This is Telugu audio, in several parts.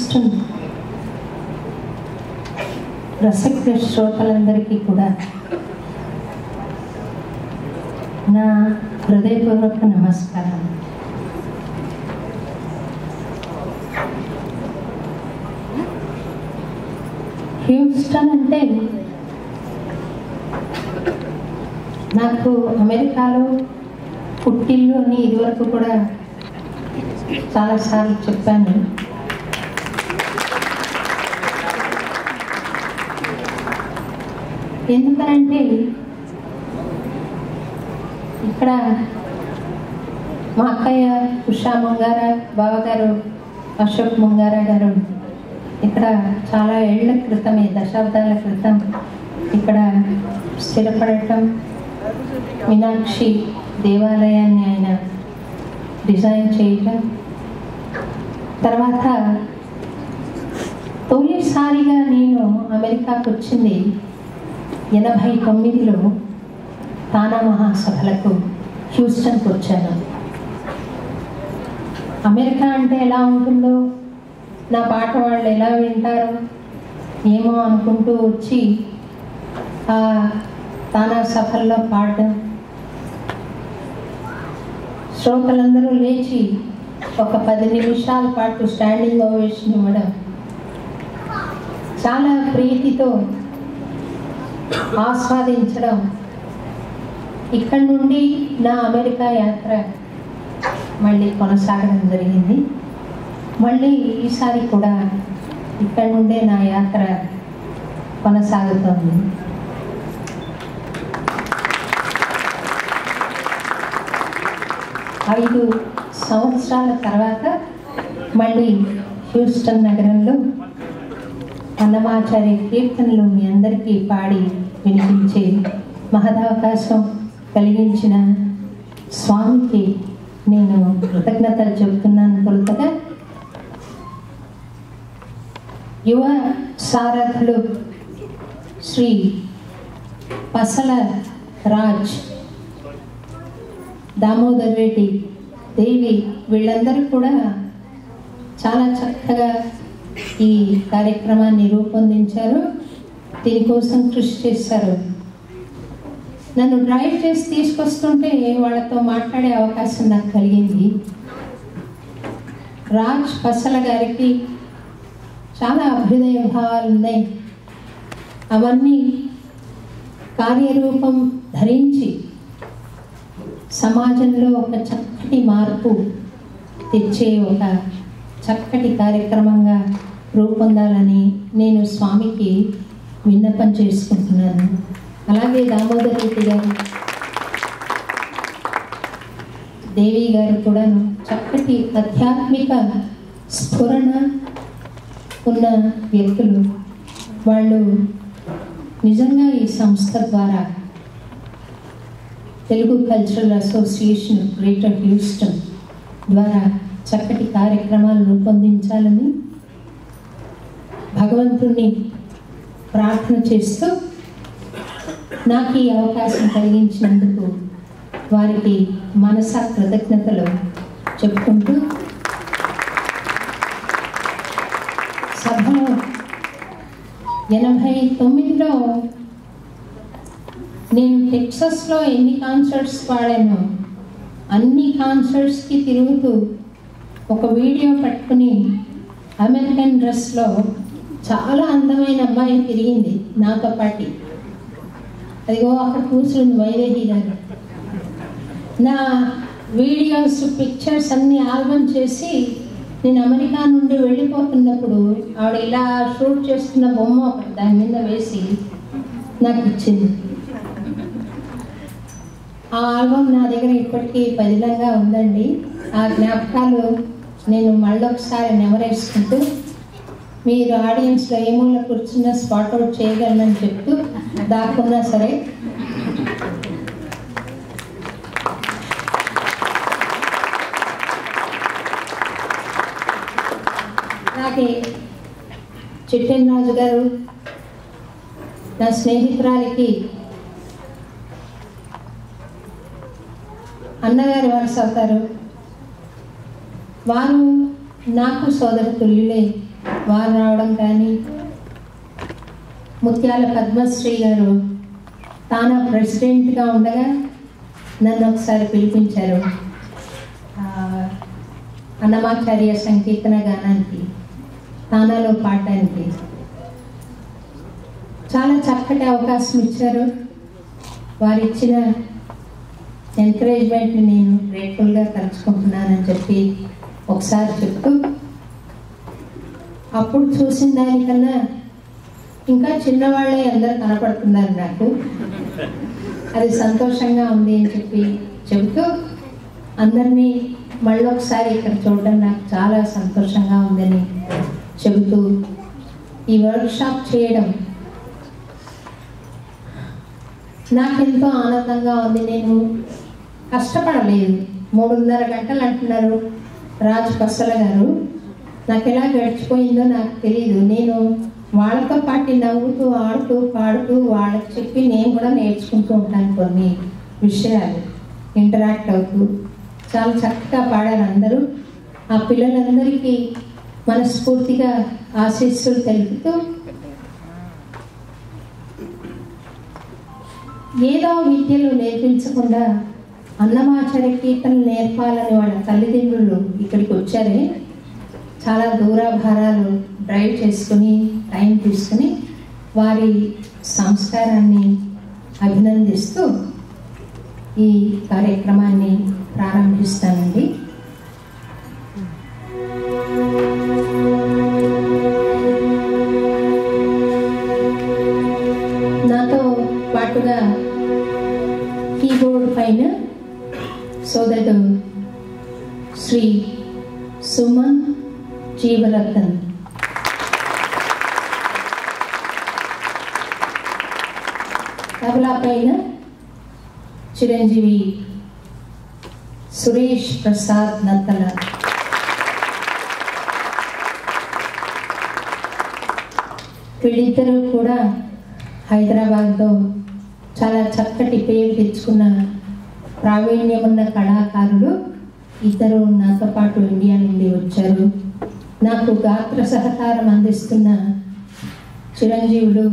హ్యూస్టన్ ప్రసక్త శ్రోతలందరికీ కూడా నా హృదయపూర్వక నమస్కారం. హ్యూస్టన్ అంటే నాకు అమెరికాలో పుట్టిల్లు అని ఇదివరకు కూడా చాలాసార్లు చెప్పాను. ఎందుకంటే ఇక్కడ మా అక్కయ్య ఉషా ముంగార, బావగారు అశోక్ ముంగార గారు ఇక్కడ చాలా ఏళ్ల క్రితమే, దశాబ్దాల క్రితం ఇక్కడ స్థిరపడటం, మీనాక్షి దేవాలయాన్ని ఆయన డిజైన్ చేయటం, తర్వాత తొలిసారిగా నేను అమెరికాకు వచ్చింది 89లో తానా మహాసభలకు హ్యూస్టన్కి వచ్చాను. అమెరికా అంటే ఎలా ఉంటుందో, నా పాట వాళ్ళు ఎలా వింటారో ఏమో అనుకుంటూ వచ్చి ఆ తానా సభల్లో పాడడం, శ్రోతలందరూ లేచి ఒక 10 నిమిషాల పాటు స్టాండింగ్ ఓవేషన్ ఇవ్వడం, చాలా ప్రీతితో ఆస్వాదించడం. ఇక్కడ నుండి నా అమెరికా యాత్ర మళ్ళీ కొనసాగడం జరిగింది. మళ్ళీ ఈసారి కూడా ఇక్కడ నుండే నా యాత్ర కొనసాగుతోంది. ఐదు సంవత్సరాల తర్వాత మళ్ళీ హ్యూస్టన్ నగరంలో అన్నమాచార్య కీర్తనలు మీ అందరికీ పాడి వినిపించే మహదవకాశం కలిగించిన స్వామికి నేను కృతజ్ఞతలు చెబుతున్నాను. తొలుతగా యువ సారథులు శ్రీ పసల రాజ్, దామోదర్ రెడ్డి, దేవి, వీళ్ళందరూ కూడా చాలా చక్కగా ఈ కార్యక్రమాన్ని రూపొందించారు, దీనికోసం కృషి చేశారు. నన్ను డ్రైవ్ చేసి తీసుకొస్తుంటే వాళ్ళతో మాట్లాడే అవకాశం నాకు కలిగింది. రాజ్ పసల గారికి చాలా అభ్యుదయ భావాలు ఉన్నాయి. అవన్నీ కార్యరూపం ధరించి సమాజంలో ఒక చక్కటి మార్పు తెచ్చే ఒక చక్కటి కార్యక్రమంగా రూపొందాలని నేను స్వామికి విన్నపం చేసుకుంటున్నాను. అలాగే దామోదర్ రెడ్డి గారు, దేవి గారు కూడా చక్కటి ఆధ్యాత్మిక స్ఫురణ ఉన్న వ్యక్తులు. వాళ్ళు నిజంగా ఈ సంస్థ ద్వారా Telugu cultural association greater Houston ద్వారా చక్కటి కార్యక్రమాలు రూపొందించాలని భగవంతుణ్ణి ప్రార్థన చేస్తూ నాకు ఈ అవకాశం కలిగించినందుకు వారికి మనసా కృతజ్ఞతలు చెప్పుకుంటూ, సభలో 89లో నేను టెక్సస్లో ఎన్ని కాన్సర్ట్స్ పాడానో అన్ని కాన్సర్ట్స్కి తిరుగుతూ ఒక వీడియో పట్టుకుని అమెరికన్ డ్రెస్లో చాలా అందమైన అమ్మాయి తిరిగింది నాతో పాటి. అదిగో అక్కడ కూర్చుంది వైదేహి గారు. నా వీడియోస్, పిక్చర్స్ అన్నీ ఆల్బమ్ చేసి నేను అమెరికా నుండి వెళ్ళిపోతున్నప్పుడు ఆవిడ ఇలా షూట్ చేస్తున్న బొమ్మ ఒకటి దాని మీద వేసి నాకు ఇచ్చింది. ఆ ఆల్బమ్ నా దగ్గర ఇప్పటికీ పదిలంగా ఉందండి. ఆ జ్ఞాపకాలు నేను మళ్ళొకసారి నెమరేసుకుంటూ మీరు ఆడియన్స్లో ఏ మూల కూర్చున్నా స్పాట్అవుట్ చేయగలనని చెప్తూ దాక్కున్నా సరే అలాగే చిట్టెన్ రాజు గారు నా స్నేహితురాలికి అన్నగారి వరుస అవుతారు. వారు నాకు సోదర తుల్యులే. వారు రావడం కానీ, ముత్యాల పద్మశ్రీ గారు తానా ప్రెసిడెంట్గా ఉండగా నన్ను ఒకసారి పిలిపించారు అన్నమాచార్య సంకీర్తన గానానికి, తానాలో పాడడానికి. చాలా చక్కటి అవకాశం ఇచ్చారు. వారు ఇచ్చిన ఎంకరేజ్మెంట్ని నేను గ్రేట్ఫుల్గా తలుచుకుంటున్నానని చెప్పి ఒకసారి చెప్తూ, అప్పుడు చూసిన దానికన్నా ఇంకా చిన్నవాళ్ళే అందరూ కనపడుతున్నారు నాకు, అది సంతోషంగా ఉంది అని చెప్పి చెబుతూ, అందరినీ మళ్ళొకసారి ఇక్కడ చూడడం నాకు చాలా సంతోషంగా ఉందని చెబుతూ, ఈ వర్క్షాప్ చేయడం నాకెంతో ఆనందంగా ఉంది. నేను కష్టపడలేదు. 3.5 గంటలు అంటున్నారు రాజు పసల గారు. నాకు ఎలా గడిచిపోయిందో నాకు తెలియదు. నేను వాళ్ళతో పాటు నవ్వుతూ, ఆడుతూ, పాడుతూ, వాళ్ళకి చెప్పి నేను కూడా నేర్చుకుంటూ ఉంటాను కొన్ని విషయాలు, ఇంటరాక్ట్ అవుతూ. చాలా చక్కగా పాడారు అందరూ. ఆ పిల్లలందరికీ మనస్ఫూర్తిగా ఆశీస్సులు తెలుపుతూ, ఏదో విద్యలు నేర్పించకుండా అన్నమాచార్య కీర్తనలు నేర్పాలని వాళ్ళ తల్లిదండ్రులు ఇక్కడికి వచ్చారే, చాలా దూరాభారాలు డ్రైవ్ చేసుకుని టైం తీసుకుని వారి సంస్కారాన్ని అభినందిస్తూ ఈ కార్యక్రమాన్ని ప్రారంభిస్తానండి. నాతో పాటుగా కీబోర్డ్ పైన సోదరుడు శ్రీ సుమన్ జీవరత్న్, తబలా పైన చిరంజీవి సురేష్ ప్రసాద్ నత్తల, వీళ్ళిద్దరూ కూడా హైదరాబాద్లో చాలా చక్కటి పేరు తెచ్చుకున్న ప్రావీణ్యం ఉన్న కళాకారులు. ఇద్దరు నాతో పాటు ఇండియా నుండి వచ్చారు. నాకు గాత్ర సహకారం అందిస్తున్న చిరంజీవులు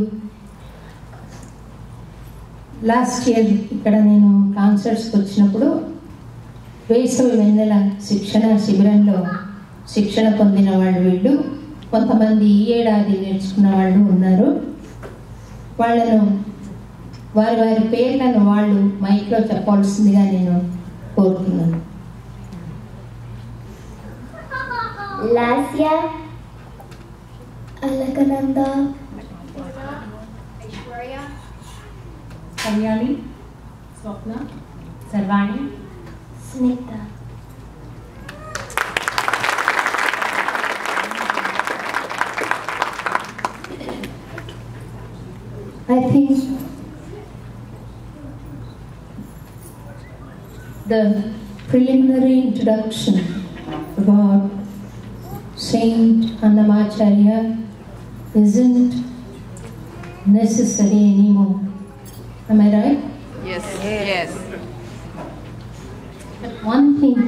లాస్ట్ ఇయర్ ఇక్కడ నేను కాన్సర్ట్స్కి వచ్చినప్పుడు వేసవి వెన్నెల శిక్షణ శిబిరంలో శిక్షణ పొందిన వాళ్ళు వీళ్ళు. కొంతమంది ఈ ఏడాది నేర్చుకున్న వాళ్ళు ఉన్నారు. వాళ్ళను వారి వారి పేర్లను వాళ్ళు మైక్లో చెప్పాల్సిందిగా నేను కోరుతున్నాను. లాస్య, అలకనంద, ఐశ్వర్య, కళ్యాణి, స్వప్న, సర్వాణి, Snigdha. I think the preliminary introduction about Saint Annamacharya isn't necessary anymore. Am I right? Yes. Yes. But one thing